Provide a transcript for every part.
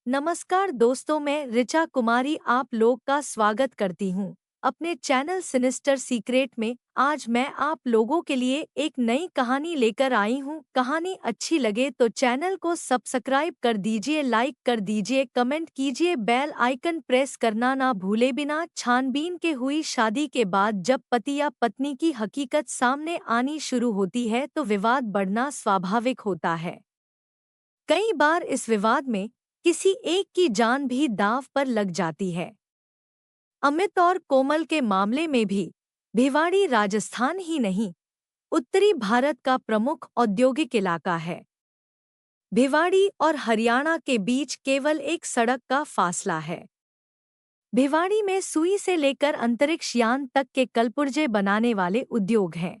नमस्कार दोस्तों, मैं ऋचा कुमारी आप लोग का स्वागत करती हूँ अपने चैनल सिनिस्टर सीक्रेट में। आज मैं आप लोगों के लिए एक नई कहानी लेकर आई हूँ। कहानी अच्छी लगे तो चैनल को सब्सक्राइब कर दीजिए, लाइक कर दीजिए, कमेंट कीजिए, बेल आइकन प्रेस करना ना भूले। बिना छानबीन के हुई शादी के बाद जब पति या पत्नी की हकीकत सामने आनी शुरू होती है तो विवाद बढ़ना स्वाभाविक होता है। कई बार इस विवाद में किसी एक की जान भी दांव पर लग जाती है। अमित और कोमल के मामले में भी भिवाड़ी राजस्थान ही नहीं, उत्तरी भारत का प्रमुख औद्योगिक इलाका है। भिवाड़ी और हरियाणा के बीच केवल एक सड़क का फासला है। भिवाड़ी में सुई से लेकर अंतरिक्ष यान तक के कलपुर्जे बनाने वाले उद्योग हैं।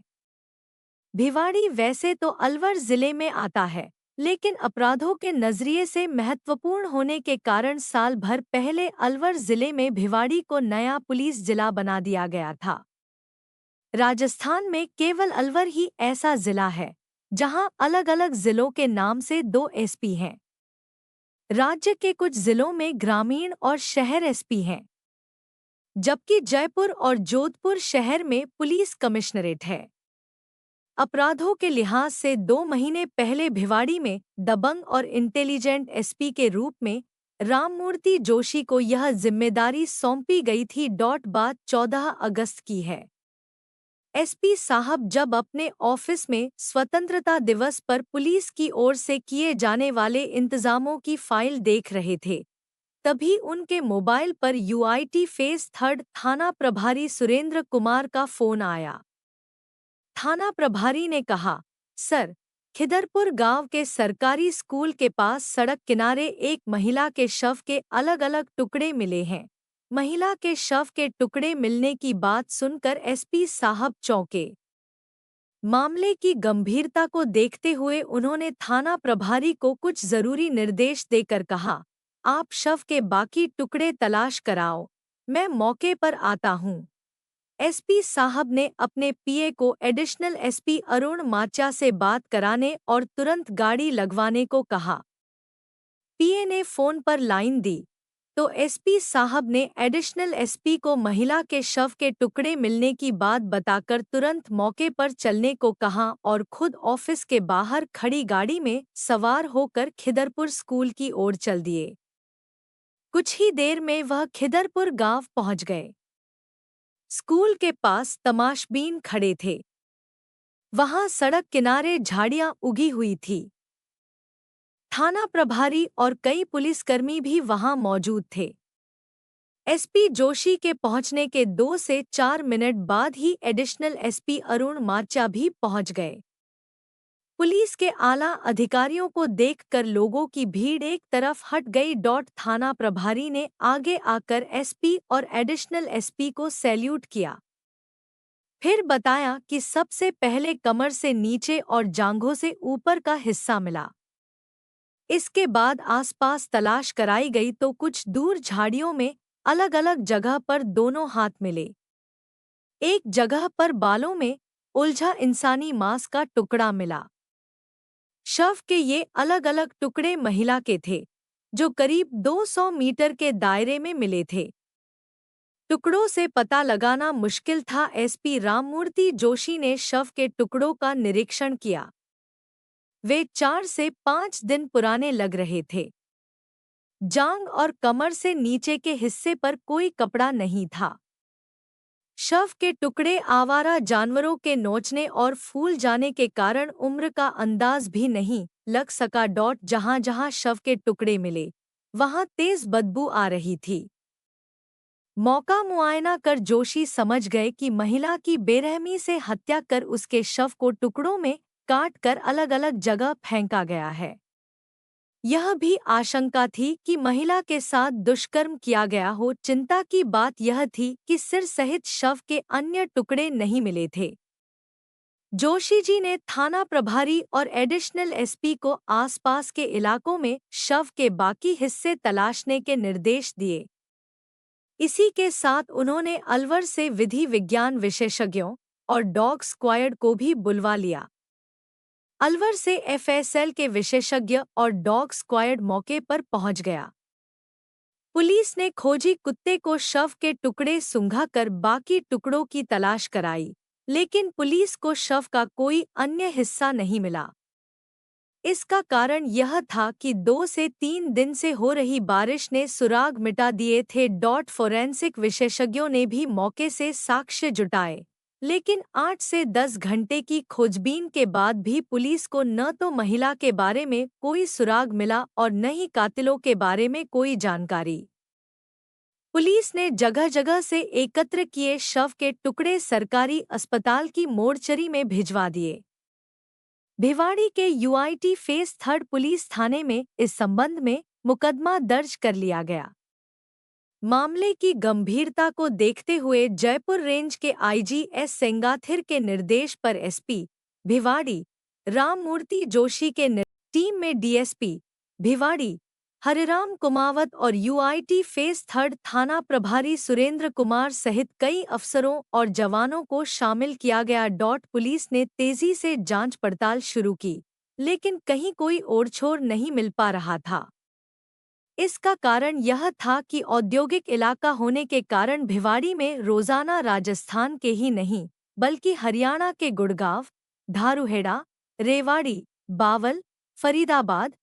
भिवाड़ी वैसे तो अलवर जिले में आता है, लेकिन अपराधों के नजरिए से महत्वपूर्ण होने के कारण साल भर पहले अलवर जिले में भिवाड़ी को नया पुलिस जिला बना दिया गया था। राजस्थान में केवल अलवर ही ऐसा जिला है जहां अलग अलग जिलों के नाम से 2 एसपी हैं। राज्य के कुछ जिलों में ग्रामीण और शहर एसपी हैं, जबकि जयपुर और जोधपुर शहर में पुलिस कमिश्नरेट है। अपराधों के लिहाज से 2 महीने पहले भिवाड़ी में दबंग और इंटेलिजेंट एसपी के रूप में राममूर्ति जोशी को यह जिम्मेदारी सौंपी गई थी। बात 14 अगस्त की है। एसपी साहब जब अपने ऑफिस में स्वतंत्रता दिवस पर पुलिस की ओर से किए जाने वाले इंतजामों की फाइल देख रहे थे, तभी उनके मोबाइल पर यूआईटी फेज 3 थाना प्रभारी सुरेंद्र कुमार का फोन आया। थाना प्रभारी ने कहा, सर, खिदरपुर गांव के सरकारी स्कूल के पास सड़क किनारे एक महिला के शव के अलग अलग टुकड़े मिले हैं। महिला के शव के टुकड़े मिलने की बात सुनकर एसपी साहब चौंके। मामले की गंभीरता को देखते हुए उन्होंने थाना प्रभारी को कुछ जरूरी निर्देश देकर कहा, आप शव के बाकी टुकड़े तलाश कराओ, मैं मौके पर आता हूँ। एसपी साहब ने अपने पीए को एडिशनल एसपी अरुण माचा से बात कराने और तुरंत गाड़ी लगवाने को कहा। पीए ने फोन पर लाइन दी तो एसपी साहब ने एडिशनल एसपी को महिला के शव के टुकड़े मिलने की बात बताकर तुरंत मौके पर चलने को कहा और खुद ऑफिस के बाहर खड़ी गाड़ी में सवार होकर खिदरपुर स्कूल की ओर चल दिए। कुछ ही देर में वह खिदरपुर गांव पहुंच गए। स्कूल के पास तमाशबीन खड़े थे। वहां सड़क किनारे झाड़ियां उगी हुई थी। थाना प्रभारी और कई पुलिसकर्मी भी वहां मौजूद थे। एसपी जोशी के पहुंचने के 2 से 4 मिनट बाद ही एडिशनल एसपी अरुण माचा भी पहुंच गए। पुलिस के आला अधिकारियों को देखकर लोगों की भीड़ एक तरफ हट गई। थाना प्रभारी ने आगे आकर एसपी और एडिशनल एसपी को सैल्यूट किया। फिर बताया कि सबसे पहले कमर से नीचे और जांघों से ऊपर का हिस्सा मिला। इसके बाद आसपास तलाश कराई गई तो कुछ दूर झाड़ियों में अलग अलग जगह पर दोनों हाथ मिले। एक जगह पर बालों में उलझा इंसानी मांस का टुकड़ा मिला। शव के ये अलग अलग टुकड़े महिला के थे, जो करीब 200 मीटर के दायरे में मिले थे। टुकड़ों से पता लगाना मुश्किल था। एसपी राममूर्ति जोशी ने शव के टुकड़ों का निरीक्षण किया। वे 4 से 5 दिन पुराने लग रहे थे। जांघ और कमर से नीचे के हिस्से पर कोई कपड़ा नहीं था। शव के टुकड़े आवारा जानवरों के नोचने और फूल जाने के कारण उम्र का अंदाज भी नहीं लग सका। जहां जहां शव के टुकड़े मिले वहां तेज बदबू आ रही थी। मौका मुआयना कर जोशी समझ गए कि महिला की बेरहमी से हत्या कर उसके शव को टुकड़ों में काट कर अलग अलग जगह फेंका गया है। यह भी आशंका थी कि महिला के साथ दुष्कर्म किया गया हो। चिंता की बात यह थी कि सिर सहित शव के अन्य टुकड़े नहीं मिले थे। जोशी जी ने थाना प्रभारी और एडिशनल एसपी को आसपास के इलाकों में शव के बाकी हिस्से तलाशने के निर्देश दिए। इसी के साथ उन्होंने अलवर से विधि विज्ञान विशेषज्ञों और डॉग स्क्वायड को भी बुलवा लिया। अलवर से एफएसएल के विशेषज्ञ और डॉग स्क्वायड मौके पर पहुंच गया। पुलिस ने खोजी कुत्ते को शव के टुकड़े सूंघा कर बाकी टुकड़ों की तलाश कराई, लेकिन पुलिस को शव का कोई अन्य हिस्सा नहीं मिला। इसका कारण यह था कि 2 से 3 दिन से हो रही बारिश ने सुराग मिटा दिए थे। फोरेंसिक विशेषज्ञों ने भी मौके से साक्ष्य जुटाए, लेकिन 8 से 10 घंटे की खोजबीन के बाद भी पुलिस को न तो महिला के बारे में कोई सुराग मिला और न ही कातिलों के बारे में कोई जानकारी। पुलिस ने जगह जगह से एकत्र किए शव के टुकड़े सरकारी अस्पताल की मोर्चरी में भिजवा दिए। भिवाड़ी के यूआईटी फेस 3 पुलिस थाने में इस संबंध में मुकदमा दर्ज कर लिया गया। मामले की गंभीरता को देखते हुए जयपुर रेंज के आईजी एस सेंगाथिर के निर्देश पर एसपी भिवाड़ी राममूर्ति जोशी के टीम में डीएसपी भिवाड़ी हरिराम कुमावत और यूआईटी फेस 3 थाना प्रभारी सुरेंद्र कुमार सहित कई अफसरों और जवानों को शामिल किया गया। पुलिस ने तेजी से जांच पड़ताल शुरू की, लेकिन कहीं कोई ओरछोर नहीं मिल पा रहा था। इसका कारण यह था कि औद्योगिक इलाका होने के कारण भिवाड़ी में रोजाना राजस्थान के ही नहीं बल्कि हरियाणा के गुड़गांव, धारूहेड़ा, रेवाड़ी, बावल, फरीदाबाद,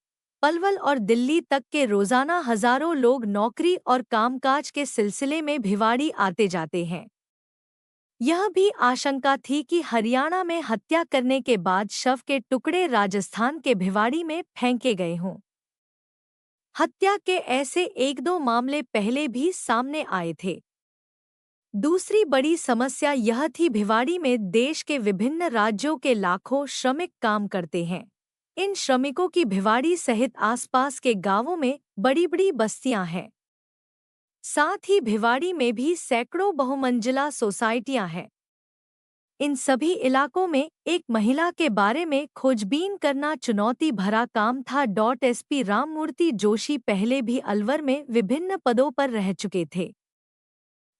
पलवल और दिल्ली तक के रोजाना हजारों लोग नौकरी और कामकाज के सिलसिले में भिवाड़ी आते जाते हैं। यह भी आशंका थी कि हरियाणा में हत्या करने के बाद शव के टुकड़े राजस्थान के भिवाड़ी में फेंके गए हों। हत्या के ऐसे 1-2 मामले पहले भी सामने आए थे। दूसरी बड़ी समस्या यह थी भिवाड़ी में देश के विभिन्न राज्यों के लाखों श्रमिक काम करते हैं। इन श्रमिकों की भिवाड़ी सहित आसपास के गांवों में बड़ी-बड़ी बस्तियां हैं। साथ ही भिवाड़ी में भी सैकड़ों बहुमंजिला सोसाइटियां हैं। इन सभी इलाकों में एक महिला के बारे में खोजबीन करना चुनौती भरा काम था। एसपी राममूर्ति जोशी पहले भी अलवर में विभिन्न पदों पर रह चुके थे,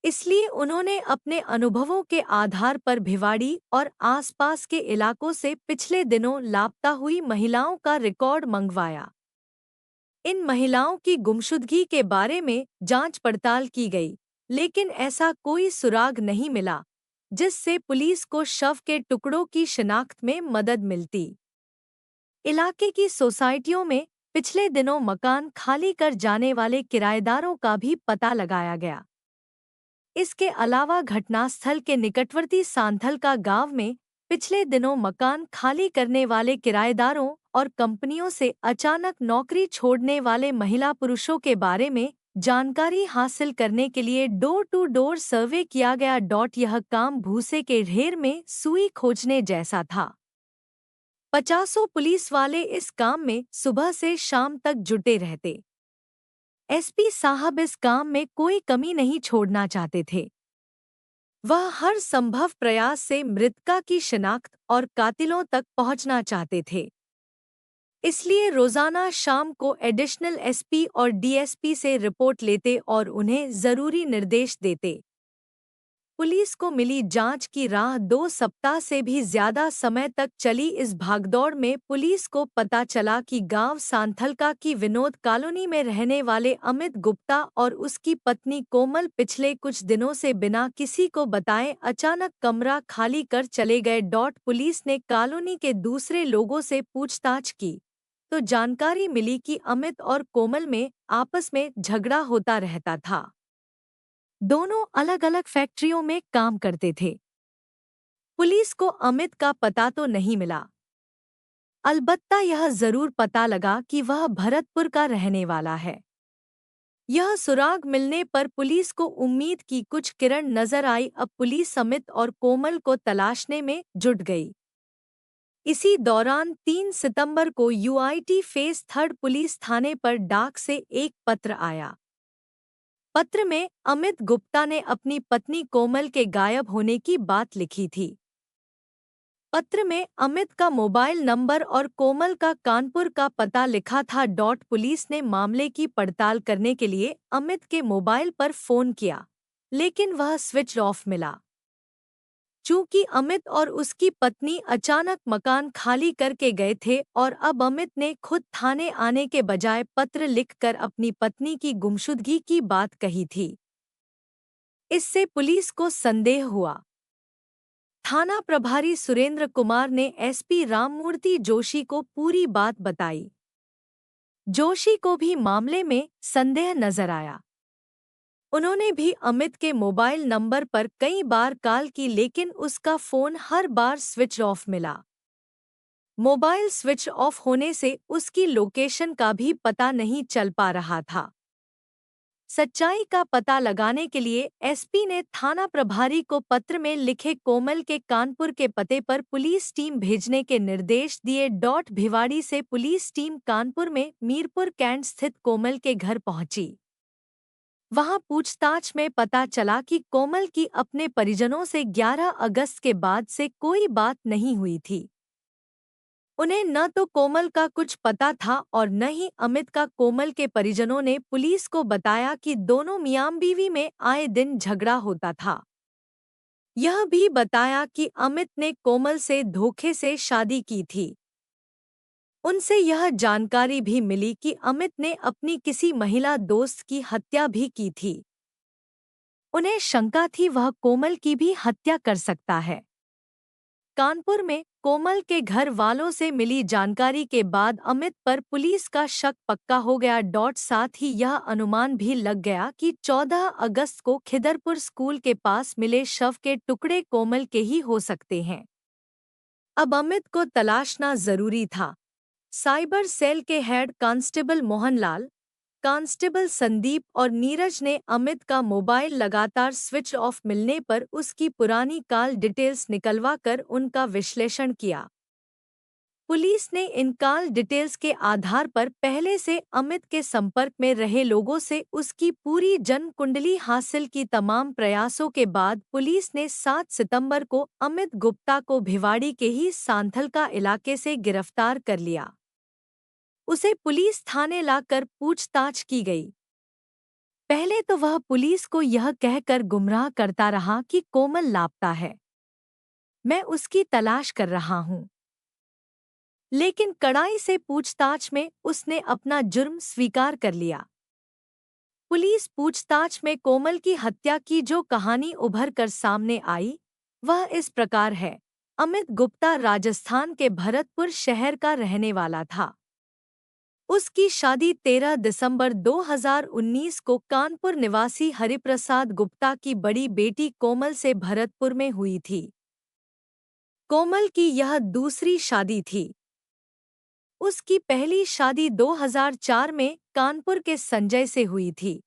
इसलिए उन्होंने अपने अनुभवों के आधार पर भिवाड़ी और आसपास के इलाकों से पिछले दिनों लापता हुई महिलाओं का रिकॉर्ड मंगवाया। इन महिलाओं की गुमशुदगी के बारे में जांच पड़ताल की गई, लेकिन ऐसा कोई सुराग नहीं मिला जिससे पुलिस को शव के टुकड़ों की शिनाख्त में मदद मिलती। इलाके की सोसाइटियों में पिछले दिनों मकान खाली कर जाने वाले किराएदारों का भी पता लगाया गया। इसके अलावा घटनास्थल के निकटवर्ती सांथल का गांव में पिछले दिनों मकान खाली करने वाले किराएदारों और कंपनियों से अचानक नौकरी छोड़ने वाले महिला पुरुषों के बारे में जानकारी हासिल करने के लिए डोर टू डोर सर्वे किया गया। यह काम भूसे के ढेर में सुई खोजने जैसा था। 50 पुलिस वाले इस काम में सुबह से शाम तक जुटे रहते। एसपी साहब इस काम में कोई कमी नहीं छोड़ना चाहते थे। वह हर संभव प्रयास से मृतका की शिनाख्त और कातिलों तक पहुंचना चाहते थे। इसलिए रोजाना शाम को एडिशनल एसपी और डीएसपी से रिपोर्ट लेते और उन्हें जरूरी निर्देश देते। पुलिस को मिली जांच की राह 2 सप्ताह से भी ज्यादा समय तक चली। इस भागदौड़ में पुलिस को पता चला कि गांव सांथलका की विनोद कॉलोनी में रहने वाले अमित गुप्ता और उसकी पत्नी कोमल पिछले कुछ दिनों से बिना किसी को बताए अचानक कमरा खाली कर चले गए। पुलिस ने कॉलोनी के दूसरे लोगों से पूछताछ की तो जानकारी मिली कि अमित और कोमल में आपस में झगड़ा होता रहता था। दोनों अलग-अलग फैक्ट्रियों में काम करते थे। पुलिस को अमित का पता तो नहीं मिला, अलबत्ता यह जरूर पता लगा कि वह भरतपुर का रहने वाला है। यह सुराग मिलने पर पुलिस को उम्मीद की कुछ किरण नजर आई। अब पुलिस अमित और कोमल को तलाशने में जुट गई। इसी दौरान 3 सितंबर को यूआईटी फेस 3 पुलिस थाने पर डाक से एक पत्र आया। पत्र में अमित गुप्ता ने अपनी पत्नी कोमल के गायब होने की बात लिखी थी। पत्र में अमित का मोबाइल नंबर और कोमल का कानपुर का पता लिखा था। पुलिस ने मामले की पड़ताल करने के लिए अमित के मोबाइल पर फोन किया, लेकिन वह स्विच ऑफ मिला। चूंकि अमित और उसकी पत्नी अचानक मकान खाली करके गए थे और अब अमित ने खुद थाने आने के बजाय पत्र लिखकर अपनी पत्नी की गुमशुदगी की बात कही थी। इससे पुलिस को संदेह हुआ। थाना प्रभारी सुरेंद्र कुमार ने एसपी राममूर्ति जोशी को पूरी बात बताई। जोशी को भी मामले में संदेह नजर आया। उन्होंने भी अमित के मोबाइल नंबर पर कई बार कॉल की, लेकिन उसका फोन हर बार स्विच ऑफ मिला। मोबाइल स्विच ऑफ होने से उसकी लोकेशन का भी पता नहीं चल पा रहा था। सच्चाई का पता लगाने के लिए एसपी ने थाना प्रभारी को पत्र में लिखे कोमल के कानपुर के पते पर पुलिस टीम भेजने के निर्देश दिए। भिवाड़ी से पुलिस टीम कानपुर में मीरपुर कैंट स्थित कोमल के घर पहुंची। वहां पूछताछ में पता चला कि कोमल की अपने परिजनों से 11 अगस्त के बाद से कोई बात नहीं हुई थी। उन्हें न तो कोमल का कुछ पता था और न ही अमित का। कोमल के परिजनों ने पुलिस को बताया कि दोनों मियां बीवी में आए दिन झगड़ा होता था। यह भी बताया कि अमित ने कोमल से धोखे से शादी की थी। उनसे यह जानकारी भी मिली कि अमित ने अपनी किसी महिला दोस्त की हत्या भी की थी। उन्हें शंका थी वह कोमल की भी हत्या कर सकता है। कानपुर में कोमल के घर वालों से मिली जानकारी के बाद अमित पर पुलिस का शक पक्का हो गया। साथ ही यह अनुमान भी लग गया कि 14 अगस्त को खिदरपुर स्कूल के पास मिले शव के टुकड़े कोमल के ही हो सकते हैं। अब अमित को तलाशना जरूरी था। साइबर सेल के head constable Mohanlal, constable Sandeep और नीरज ने अमित का मोबाइल लगातार स्विच ऑफ मिलने पर उसकी पुरानी कॉल डिटेल्स निकलवा कर उनका विश्लेषण किया। पुलिस ने इन कॉल डिटेल्स के आधार पर पहले से अमित के संपर्क में रहे लोगों से उसकी पूरी जन्म कुंडली हासिल की। तमाम प्रयासों के बाद पुलिस ने 7 सितंबर को अमित गुप्ता को भिवाड़ी के ही सांथलका इलाके से गिरफ्तार कर लिया। उसे पुलिस थाने लाकर पूछताछ की गई। पहले तो वह पुलिस को यह कहकर गुमराह करता रहा कि कोमल लापता है, मैं उसकी तलाश कर रहा हूं। लेकिन कड़ाई से पूछताछ में उसने अपना जुर्म स्वीकार कर लिया। पुलिस पूछताछ में कोमल की हत्या की जो कहानी उभर कर सामने आई वह इस प्रकार है। अमित गुप्ता राजस्थान के भरतपुर शहर का रहने वाला था। उसकी शादी 13 दिसंबर 2019 को कानपुर निवासी हरिप्रसाद गुप्ता की बड़ी बेटी कोमल से भरतपुर में हुई थी। कोमल की यह दूसरी शादी थी। उसकी पहली शादी 2004 में कानपुर के संजय से हुई थी,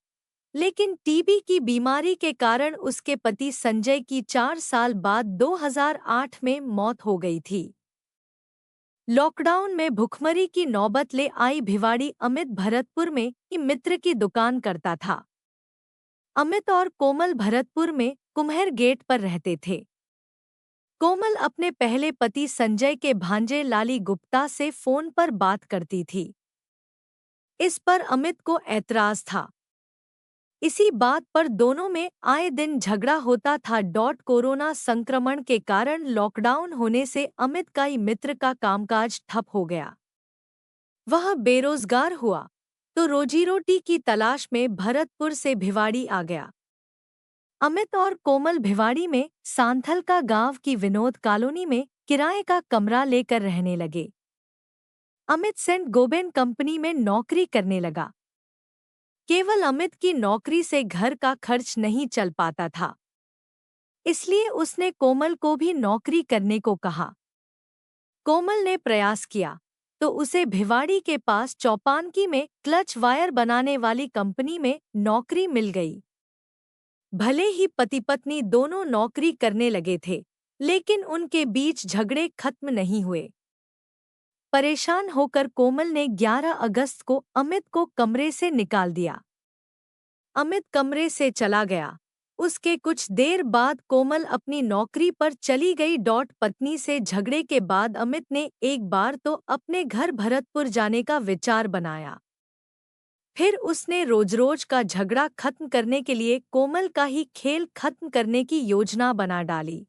लेकिन टीबी की बीमारी के कारण उसके पति संजय की 4 साल बाद 2008 में मौत हो गई थी। लॉकडाउन में भुखमरी की नौबत ले आई भिवाड़ी अमित भरतपुर में ही मित्र की दुकान करता था। अमित और कोमल भरतपुर में कुम्हेर गेट पर रहते थे। कोमल अपने पहले पति संजय के भांजे लाली गुप्ता से फोन पर बात करती थी। इस पर अमित को ऐतराज था। इसी बात पर दोनों में आए दिन झगड़ा होता था। कोरोना संक्रमण के कारण लॉकडाउन होने से अमित का ही मित्र का कामकाज ठप हो गया। वह बेरोजगार हुआ तो रोजी-रोटी की तलाश में भरतपुर से भिवाड़ी आ गया। अमित और कोमल भिवाड़ी में सांथलका गांव की विनोद कॉलोनी में किराए का कमरा लेकर रहने लगे। अमित सेंट गोबेन कंपनी में नौकरी करने लगा। केवल अमित की नौकरी से घर का खर्च नहीं चल पाता था, इसलिए उसने कोमल को भी नौकरी करने को कहा। कोमल ने प्रयास किया तो उसे भिवाड़ी के पास चौपानकी में क्लच वायर बनाने वाली कंपनी में नौकरी मिल गई। भले ही पति पत्नी दोनों नौकरी करने लगे थे, लेकिन उनके बीच झगड़े खत्म नहीं हुए। परेशान होकर कोमल ने 11 अगस्त को अमित को कमरे से निकाल दिया। अमित कमरे से चला गया। उसके कुछ देर बाद कोमल अपनी नौकरी पर चली गई। पत्नी से झगड़े के बाद अमित ने एक बार तो अपने घर भरतपुर जाने का विचार बनाया। फिर उसने रोज-रोज का झगड़ा खत्म करने के लिए कोमल का ही खेल खत्म करने की योजना बना डाली।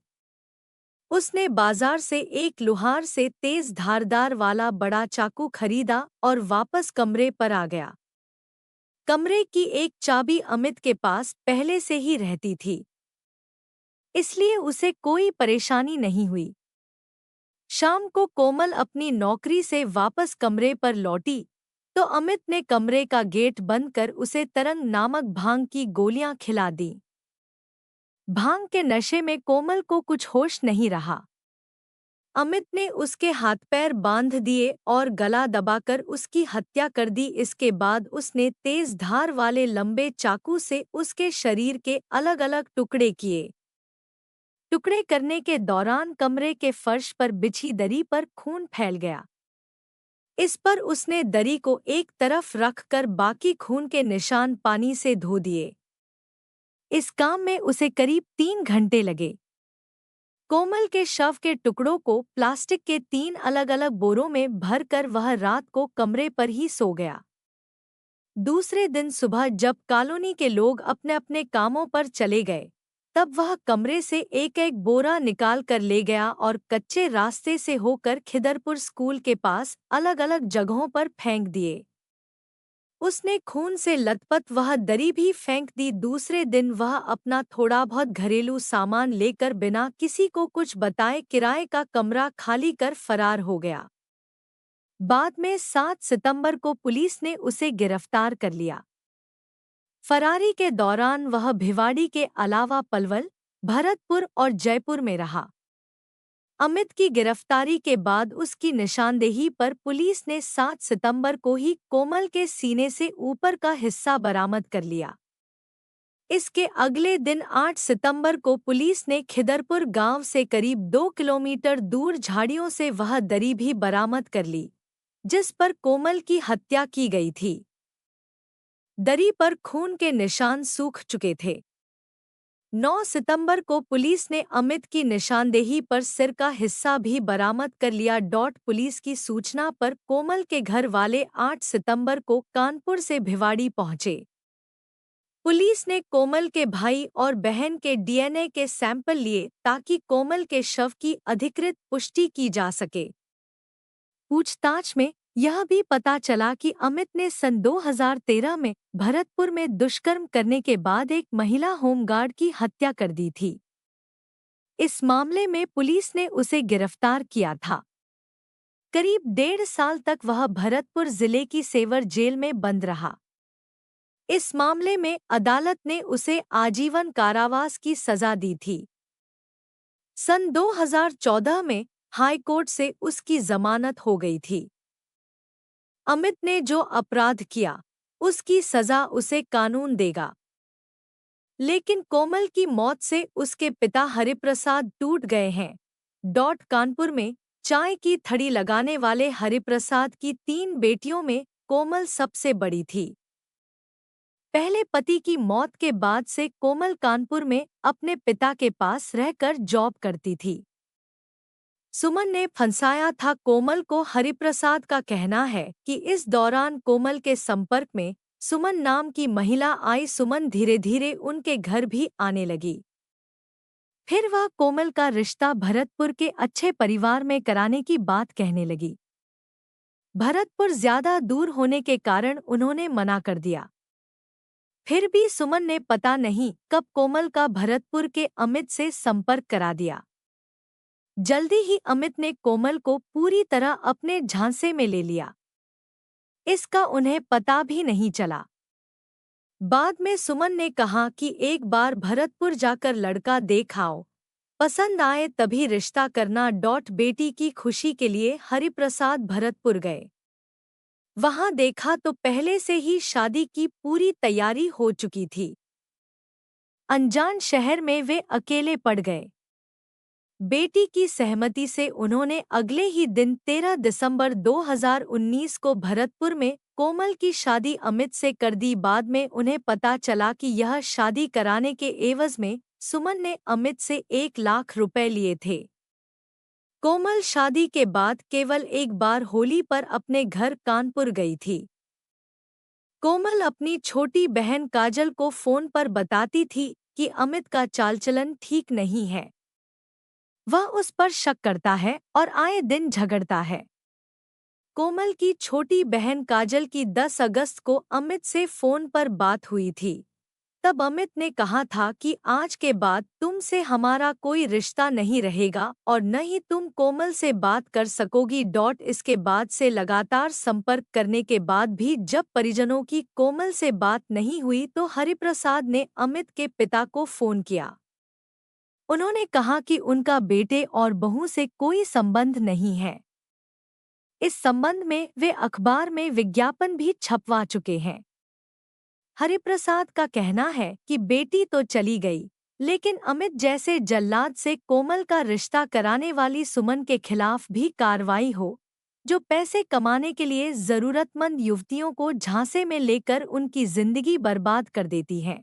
उसने बाजार से एक लुहार से तेज धारदार वाला बड़ा चाकू खरीदा और वापस कमरे पर आ गया। कमरे की एक चाबी अमित के पास पहले से ही रहती थी, इसलिए उसे कोई परेशानी नहीं हुई। शाम को कोमल अपनी नौकरी से वापस कमरे पर लौटी तो अमित ने कमरे का गेट बंद कर उसे तरंग नामक भांग की गोलियां खिला दी। भांग के नशे में कोमल को कुछ होश नहीं रहा। अमित ने उसके हाथ पैर बांध दिए और गला दबाकर उसकी हत्या कर दी। इसके बाद उसने तेज धार वाले लंबे चाकू से उसके शरीर के अलग-अलग टुकड़े किए। टुकड़े करने के दौरान कमरे के फर्श पर बिछी दरी पर खून फैल गया। इस पर उसने दरी को एक तरफ रखकर बाकी खून के निशान पानी से धो दिए। इस काम में उसे करीब 3 घंटे लगे। कोमल के शव के टुकड़ों को प्लास्टिक के 3 अलग-अलग बोरों में भरकर वह रात को कमरे पर ही सो गया। दूसरे दिन सुबह जब कॉलोनी के लोग अपने अपने कामों पर चले गए, तब वह कमरे से एक-एक बोरा निकाल कर ले गया और कच्चे रास्ते से होकर खिदरपुर स्कूल के पास अलग-अलग जगहों पर फेंक दिए। उसने खून से लथपथ वह दरी भी फेंक दी। दूसरे दिन वह अपना थोड़ा बहुत घरेलू सामान लेकर बिना किसी को कुछ बताए किराए का कमरा खाली कर फरार हो गया। बाद में 7 सितंबर को पुलिस ने उसे गिरफ्तार कर लिया। फरारी के दौरान वह भिवाड़ी के अलावा पलवल, भरतपुर और जयपुर में रहा। अमित की गिरफ्तारी के बाद उसकी निशानदेही पर पुलिस ने 7 सितंबर को ही कोमल के सीने से ऊपर का हिस्सा बरामद कर लिया। इसके अगले दिन 8 सितंबर को पुलिस ने खिदरपुर गांव से करीब 2 किलोमीटर दूर झाड़ियों से वह दरी भी बरामद कर ली, जिस पर कोमल की हत्या की गई थी। दरी पर खून के निशान सूख चुके थे। 9 सितंबर को पुलिस ने अमित की निशानदेही पर सिर का हिस्सा भी बरामद कर लिया। पुलिस की सूचना पर कोमल के घर वाले 8 सितंबर को कानपुर से भिवाड़ी पहुंचे। पुलिस ने कोमल के भाई और बहन के डीएनए के सैंपल लिए ताकि कोमल के शव की अधिकृत पुष्टि की जा सके। पूछताछ में यह भी पता चला कि अमित ने सन 2013 में भरतपुर में दुष्कर्म करने के बाद एक महिला होमगार्ड की हत्या कर दी थी। इस मामले में पुलिस ने उसे गिरफ्तार किया था। करीब 1.5 साल तक वह भरतपुर जिले की सेवर जेल में बंद रहा। इस मामले में अदालत ने उसे आजीवन कारावास की सजा दी थी। सन 2014 में हाईकोर्ट से उसकी जमानत हो गई थी। अमित ने जो अपराध किया, उसकी सजा उसे कानून देगा। लेकिन कोमल की मौत से उसके पिता हरिप्रसाद टूट गए हैं। कानपुर में चाय की थड़ी लगाने वाले हरिप्रसाद की 3 बेटियों में कोमल सबसे बड़ी थी। पहले पति की मौत के बाद से कोमल कानपुर में अपने पिता के पास रहकर जॉब करती थी। सुमन ने फंसाया था कोमल को। हरिप्रसाद का कहना है कि इस दौरान कोमल के संपर्क में सुमन नाम की महिला आई। सुमन धीरे धीरे उनके घर भी आने लगी। फिर वह कोमल का रिश्ता भरतपुर के अच्छे परिवार में कराने की बात कहने लगी। भरतपुर ज्यादा दूर होने के कारण उन्होंने मना कर दिया। फिर भी सुमन ने पता नहीं कब कोमल का भरतपुर के अमित से संपर्क करा दिया। जल्दी ही अमित ने कोमल को पूरी तरह अपने झांसे में ले लिया। इसका उन्हें पता भी नहीं चला। बाद में सुमन ने कहा कि एक बार भरतपुर जाकर लड़का देख आओ, पसंद आए तभी रिश्ता करना। बेटी की खुशी के लिए हरिप्रसाद भरतपुर गए। वहां देखा तो पहले से ही शादी की पूरी तैयारी हो चुकी थी। अनजान शहर में वे अकेले पड़ गए। बेटी की सहमति से उन्होंने अगले ही दिन 13 दिसंबर 2019 को भरतपुर में कोमल की शादी अमित से कर दी। बाद में उन्हें पता चला कि यह शादी कराने के एवज में सुमन ने अमित से 1 लाख रुपए लिए थे। कोमल शादी के बाद केवल एक बार होली पर अपने घर कानपुर गई थी। कोमल अपनी छोटी बहन काजल को फोन पर बताती थी कि अमित का चालचलन ठीक नहीं है। वह उस पर शक करता है और आए दिन झगड़ता है। कोमल की छोटी बहन काजल की 10 अगस्त को अमित से फोन पर बात हुई थी। तब अमित ने कहा था कि आज के बाद तुमसे हमारा कोई रिश्ता नहीं रहेगा और न ही तुम कोमल से बात कर सकोगी। इसके बाद से लगातार संपर्क करने के बाद भी जब परिजनों की कोमल से बात नहीं हुई तो हरिप्रसाद ने अमित के पिता को फोन किया। उन्होंने कहा कि उनका बेटे और बहू से कोई संबंध नहीं है। इस संबंध में वे अखबार में विज्ञापन भी छपवा चुके हैं। हरिप्रसाद का कहना है कि बेटी तो चली गई, लेकिन अमित जैसे जल्लाद से कोमल का रिश्ता कराने वाली सुमन के खिलाफ भी कार्रवाई हो, जो पैसे कमाने के लिए जरूरतमंद युवतियों को झांसे में लेकर उनकी जिंदगी बर्बाद कर देती है।